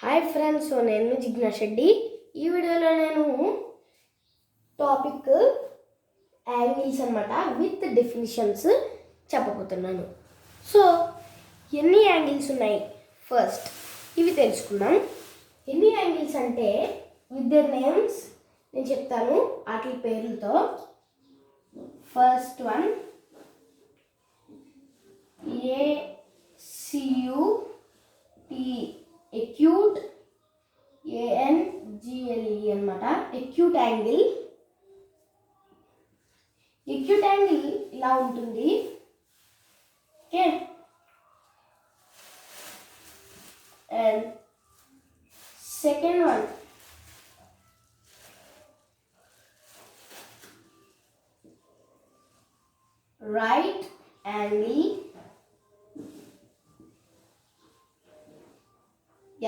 Hi friends, నేను జిజ్ఞాస్ రెడ్డి. ఈ వీడియోలో నేను టాపిక్ యాంగిల్స్ అనమాట విత్ డెఫినిషన్స్ చెప్పబోతున్నాను. సో ఎన్ని యాంగిల్స్ ఉన్నాయి ఫస్ట్ ఇవి తెలుసుకుందాం. ఎన్ని యాంగిల్స్ అంటే విత్ దర్ నేమ్స్ నేను చెప్తాను వాటి పేర్లతో. First one ACUT, acute, ANGLE అనమాట. acute యాంగిల్ ఇలా ఉంటుంది. Okay, and second one right angle,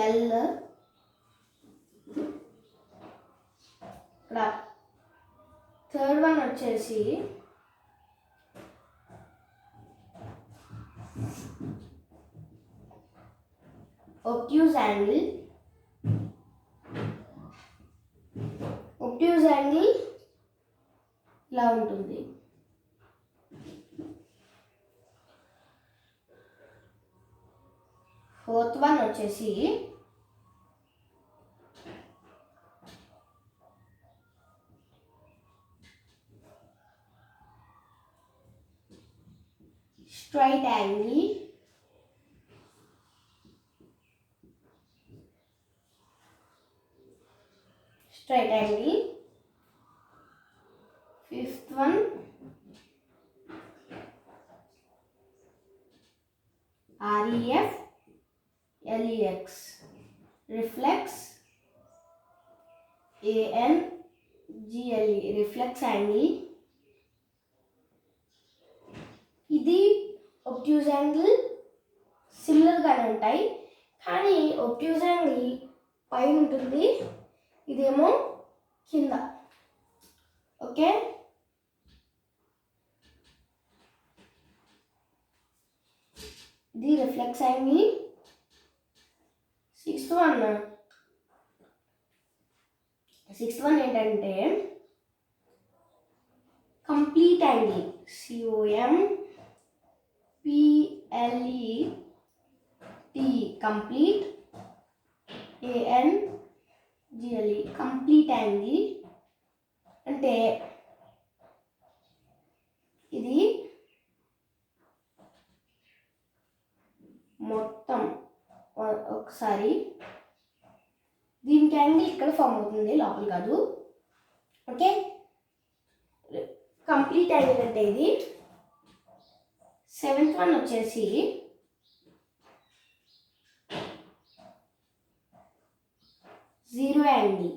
L. ఇక్కడ థర్డ్ వన్ వచ్చేసి obtuse యాంగిల్. obtuse యాంగిల్ ఇలా ఉంటుంది. ఫోర్త్ వన్ వచ్చేసి straight angle. Fifth one REF LEX, reflex. ANGLE, reflex angle. ఇది obtuse angle సిమిలర్గానే ఉంటాయి, కానీ obtuse యాంగిల్ పైన ఉంటుంది, ఇదేమో కింద. ఓకే, ఇది రిఫ్లెక్స్ యాంగిల్. సిక్స్త్ వన్ ఏంటంటే complete angle. COMPLET, complete. ANGLE, complete angle. అంటే ఇది మొత్తం ఒకసారి దీనికి యాంగిల్ ఇక్కడ ఫామ్ అవుతుంది, లోపల కాదు. ఓకే, కంప్లీట్ యాంగిల్ అంటే ఇది. సెవెంత్ వన్ వచ్చేసి జీరో యాంగిల్.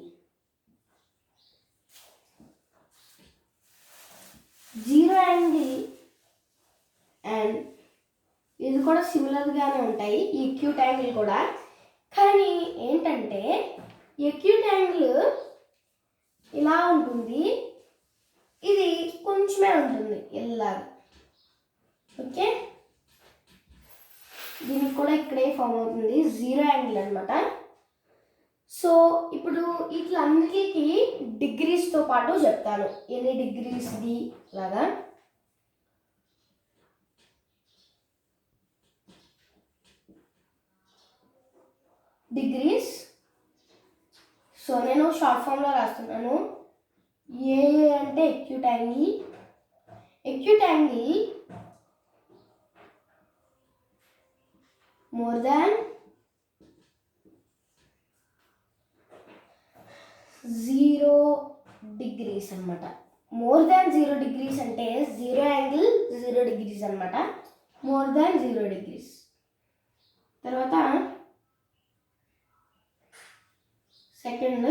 అండ్ ఇది కూడా సిమిలర్గానే ఉంటాయి, ఈ acute యాంగిల్ కూడా. కానీ ఏంటంటే acute యాంగిల్ ఇలా ఉంటుంది, ఇది కొంచెమే ఉంటుంది ఇలాగా. ఓకే, దీనికి కూడా ఇక్కడే ఫామ్ అవుతుంది, జీరో యాంగిల్ అనమాట. సో ఇప్పుడు ఇట్లన్నిటికీ డిగ్రీస్తో పాటు చెప్తాను, ఎన్ని డిగ్రీస్ది లాగా. డిగ్రీస్. సో నేను షార్ట్ ఫామ్లో రాస్తున్నాను. ఏ అంటే acute angle. acute angle more than 0 degrees అనమాట. మోర్ దాన్ 0 degrees అంటే జీరో యాంగిల్ 0 degrees అనమాట. More than 0 degrees. తర్వాత second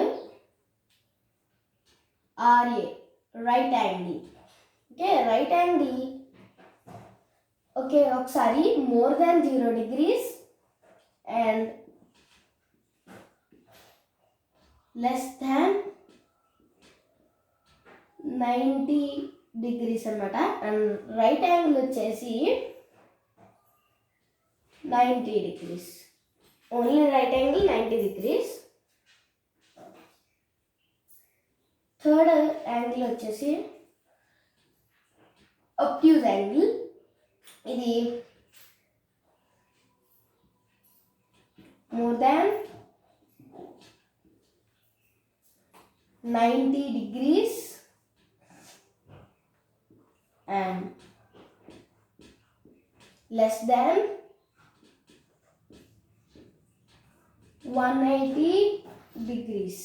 RA, right angle. Okay, right angle. Okay, ఒకసారి more than 0 degrees and less than 90 degrees అనమాట. And right angle వచ్చేసి 90 degrees. Only right angle 90 90 degrees. Third angle వచ్చేసి obtuse angle. ఇది more than 90 degrees and less than 180 degrees.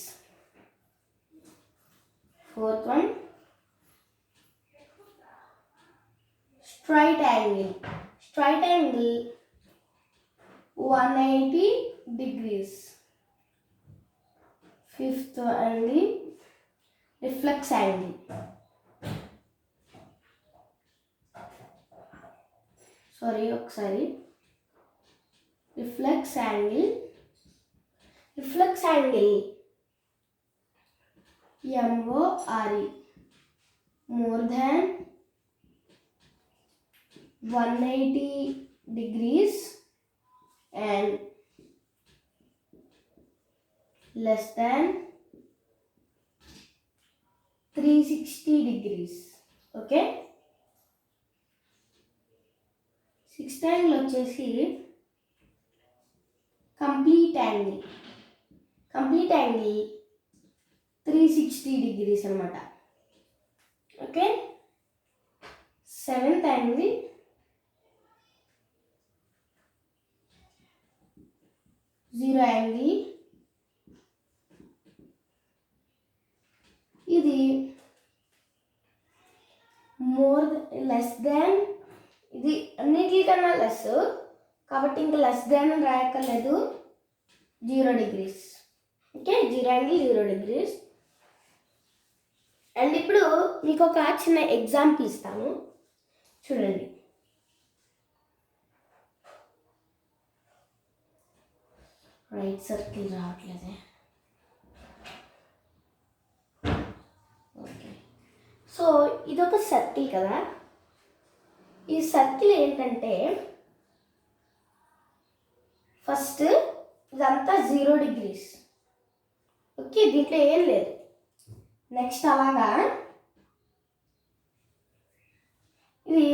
Fourth one, straight angle. Straight angle 180 degrees. Fifth angle, reflex angle. ఒకసారి reflex angle. Reflex angle MORE more than 180 degrees and less than 360 degrees. Okay. Sixth angle వచ్చేసి complete angle. Complete angle 360 degrees అన్నమాట. Okay. Seventh angle zero angle. ఇది less than, ఇది అన్నిటికన్నా less కాబట్టి ఇంకా less than రాయక్కర్లేదు. 0 degrees. Okay, zero angle 0 degrees. And ఇప్పుడు మీకు ఒక చిన్న ఎగ్జాంపుల్ ఇస్తాను, చూడండి. రైట్ సర్కిల్ రావట్లేదే. ఓకే, సో ఇదొక సర్కిల్ కదా. ఈ సర్కిల్ ఏంటంటే ఫస్ట్ ఇదంతా 0 degrees. ఓకే, దీంట్లో ఏం లేదు. నెక్స్ట్ అలాగా ఇది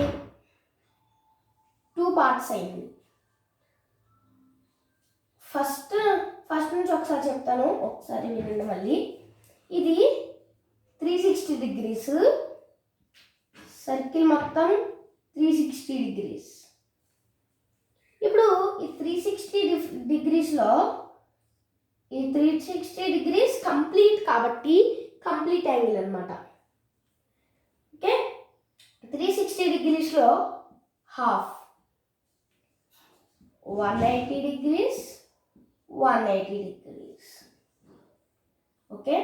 2 parts అయింది. ఫస్ట్ నుంచి ఒకసారి చెప్తాను, ఒకసారి వినండి మళ్ళీ. ఇది 360 degrees, సర్కిల్ మొత్తం 360 degrees. ఇప్పుడు ఈ 360 degreesలో ఈ 360 degrees కంప్లీట్ కాబట్టి కంప్లీట్ యాంగిల్ అనమాట. ఓకే, 360 degreesలో హాఫ్ 180 degrees 180 degrees. ఓకే,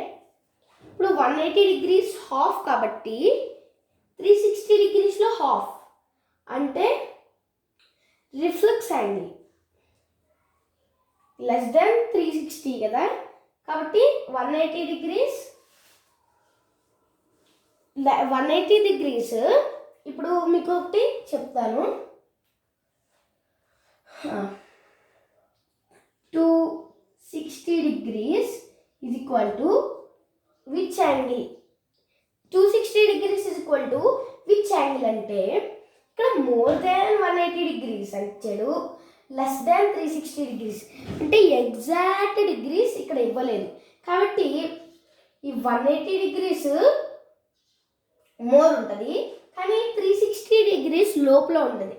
ఇప్పుడు 180 degrees హాఫ్ కాబట్టి 360 degreesలో హాఫ్ అంటే రిఫ్లెక్స్ యాంగిల్ లెస్ దెన్ 360 కదా. కాబట్టి 180 degrees 180 degrees. ఇప్పుడు మీకు ఒకటి చెప్తాను, 260 degrees is equal to which angle? 260 degrees is equal to which angle అంటే ఇక్కడ more than 180 degrees అంటాడు, less than 360 degrees అంటే ఎగ్జాక్ట్ డిగ్రీస్ ఇక్కడ ఇవ్వలేదు. కాబట్టి ఈ 180 degrees మోర్ ఉంటుంది, కానీ 360 degrees లోపల ఉంటుంది.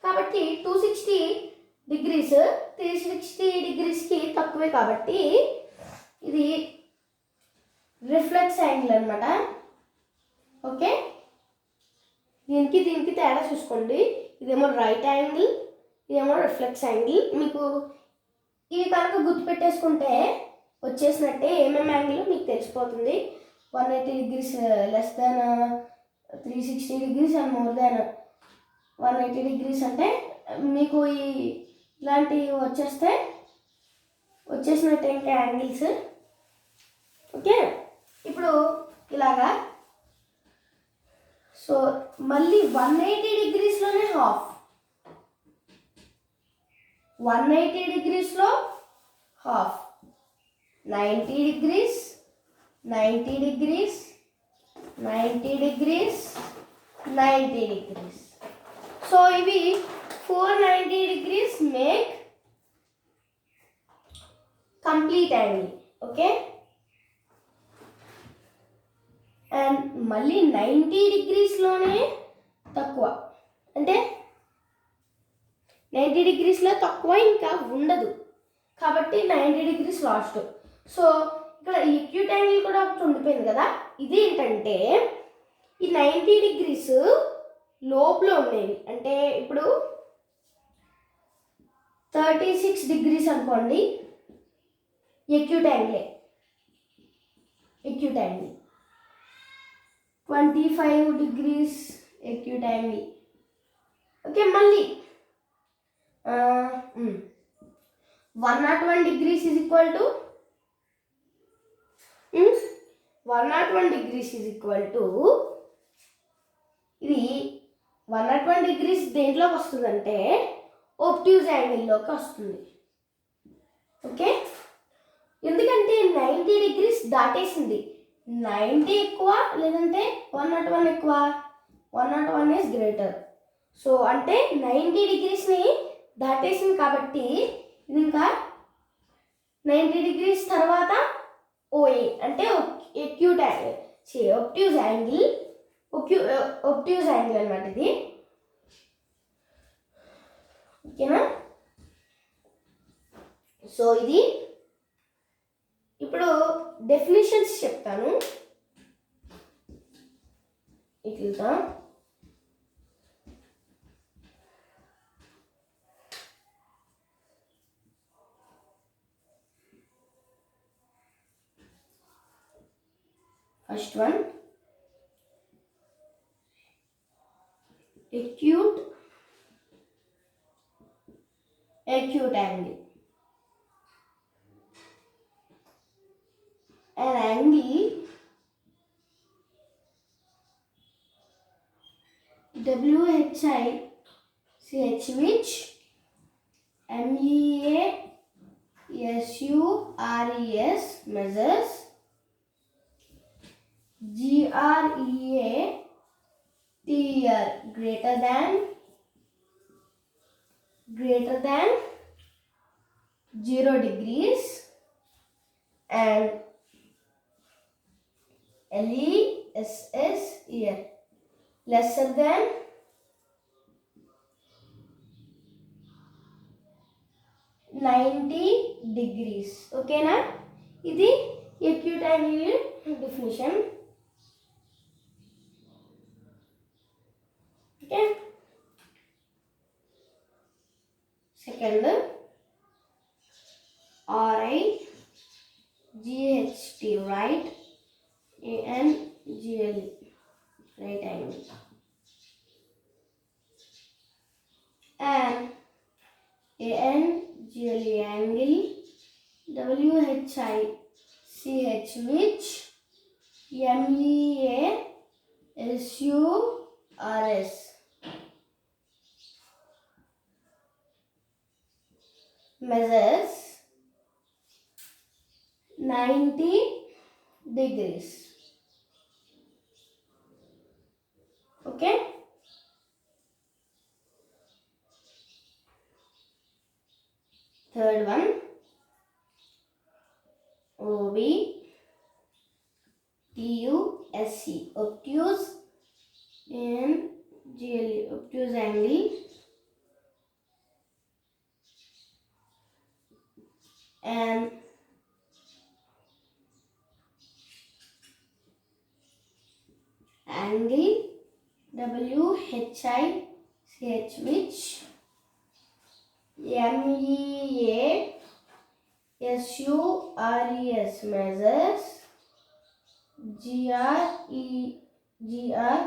కాబట్టి 260 degrees 360 degreesకి తక్కువే కాబట్టి ఇది రిఫ్లెక్స్ యాంగిల్ అనమాట. ఓకే, దీనికి తేడా చూసుకోండి. ఇదేమో రైట్ యాంగిల్, ఇదేమో రిఫ్లెక్స్ యాంగిల్. మీకు ఇవి కనుక గుర్తుపెట్టేసుకుంటే వచ్చేసినట్టే ఏమేమి యాంగిల్ మీకు తెలిసిపోతుంది. 180 degrees less than 360 degrees and more than 180 degrees అంటే మీకు ఇలాంటివి వచ్చేసినట్టే ఇంకా యాంగిల్స్. ఓకే, ఇప్పుడు ఇలాగా. సో మళ్ళీ 180 degreesలోనే half, 180 degreesలో half 90 degrees, 90 degrees, 90 degrees, 90 degrees. So ఇవి 490 degrees make complete angle. Okay, and మళ్ళీ 90 degreesలోనే తక్కువ, అంటే 90 degreesలో తక్కువ ఇంకా ఉండదు కాబట్టి 90 degrees లాస్ట్. సో ఇక్కడ ఎక్యూట్ యాంగిల్ కూడా ఒకటి ఉండిపోయింది కదా, ఇది ఏంటంటే ఈ 90 degrees లోపల ఉండేవి. అంటే ఇప్పుడు 36 degrees అనుకోండి, acute angle 25 degrees acute angle. Okay, మళ్ళీ 101 degrees is equal to 101 degrees is equal to ఇది 101 degrees దేంట్లోకి వస్తుందంటే ఒబ్ట్యూజ్ యాంగిల్లోకి వస్తుంది. ఓకే, ఎందుకంటే 90 degrees దాటేసింది. 90 ఎక్కువ లేదంటే 101 ఎక్కువ, 101 ఈజ్ గ్రేటర్. సో అంటే 90 degreesని దాటేసింది కాబట్టి ఇది ఇంకా 90 degrees తర్వాత ఓఏ అంటే ఎక్యూట్ యాంగిల్, ఒబ్ట్యూజ్ యాంగిల్ అన్నమాట ఇది. ఓకేనా? సో ఇది ఇప్పుడు డెఫినిషన్స్ చెప్తాను. ఇట్లా first one, acute angle. An angle WHICH which MEASURES measures GREATR greater than 0 degrees and LESS here lesser than 90 degrees. ఓకేనా? ఇది acute angle definition. Okay, second RIGHT right ANGLE right angle and ANGLE angle WHICH which MEASURES measures 90 degrees. Okay, third one OBTUSC obtuse ANGLE obtuse angle and angle WHICH which MEASURES measures GREATR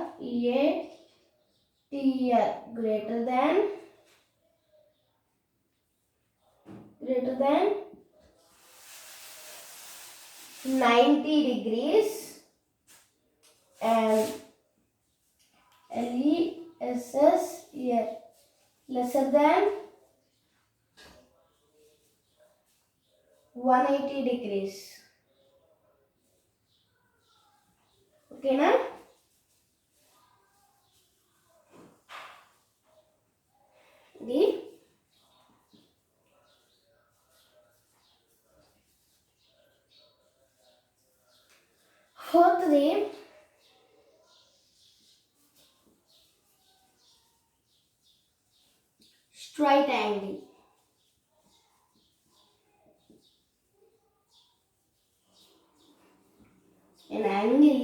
greater than 90 degrees and LESS here lesser than 180 degrees. ఓకేనా? ఇది ఫోర్త్ది straight angle. An angle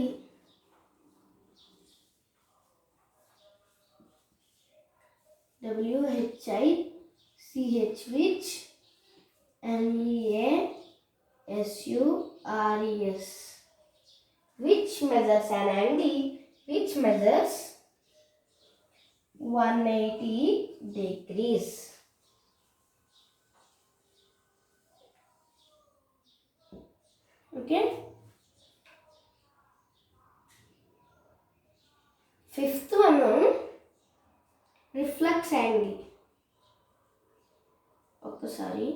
WHICH which MEASURES which measures an angle which measures 180 degrees. Okay. Fifth one, reflex angle. ఒక్కసారి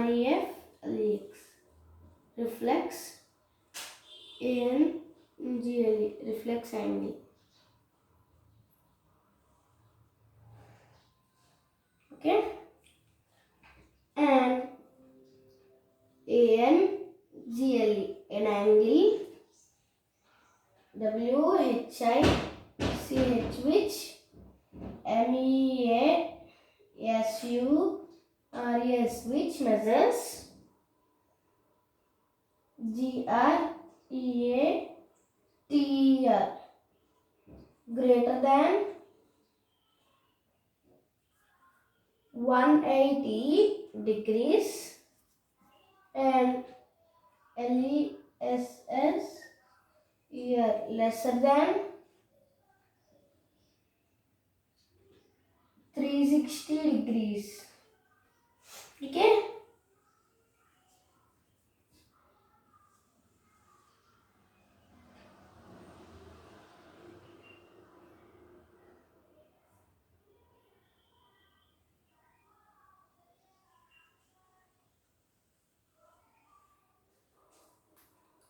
REF reflex ANGLE reflex angle. Okay, and ANGLE an angle WHICH which MEASURES which measures GREATER greater than 180 degrees and LESS here lesser than 360 degrees. Okay.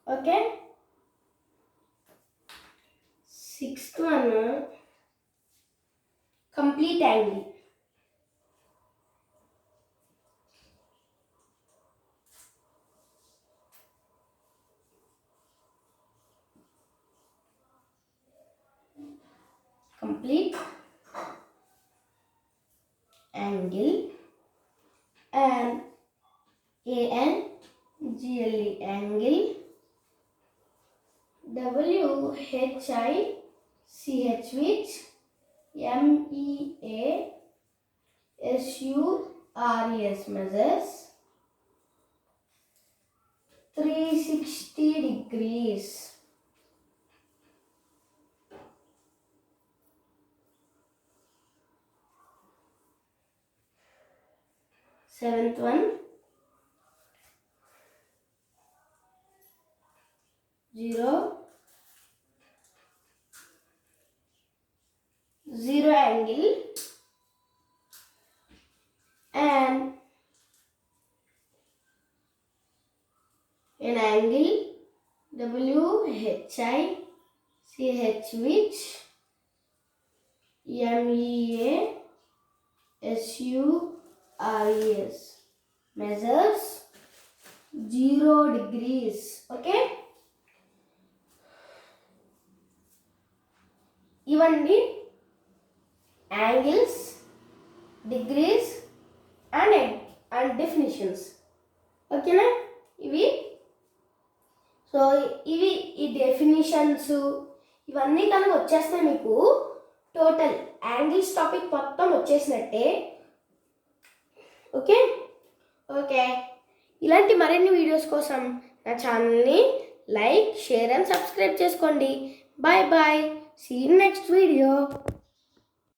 Okay. Sixth one, complete angle. Complete angle and ANGLE angle WHICH which MEASURES measures 360 degrees. Seventh one, zero angle and an angle WHICH which MEASURES measures 0 degrees. Okay. ఇవన్నీ angles, degrees and definitions. ఓకేనా? ఇవి ఈ definitions ఇవన్నీ కనుక వచ్చేస్తే మీకు total angles topic మొత్తం వచ్చేసినట్టే. Okay. ఇలాంటి మరిన్ని వీడియోస్ కోసం నా ఛానల్ని లైక్, షేర్ అండ్ సబ్స్క్రైబ్ చేసుకోండి. Bye. See you next video.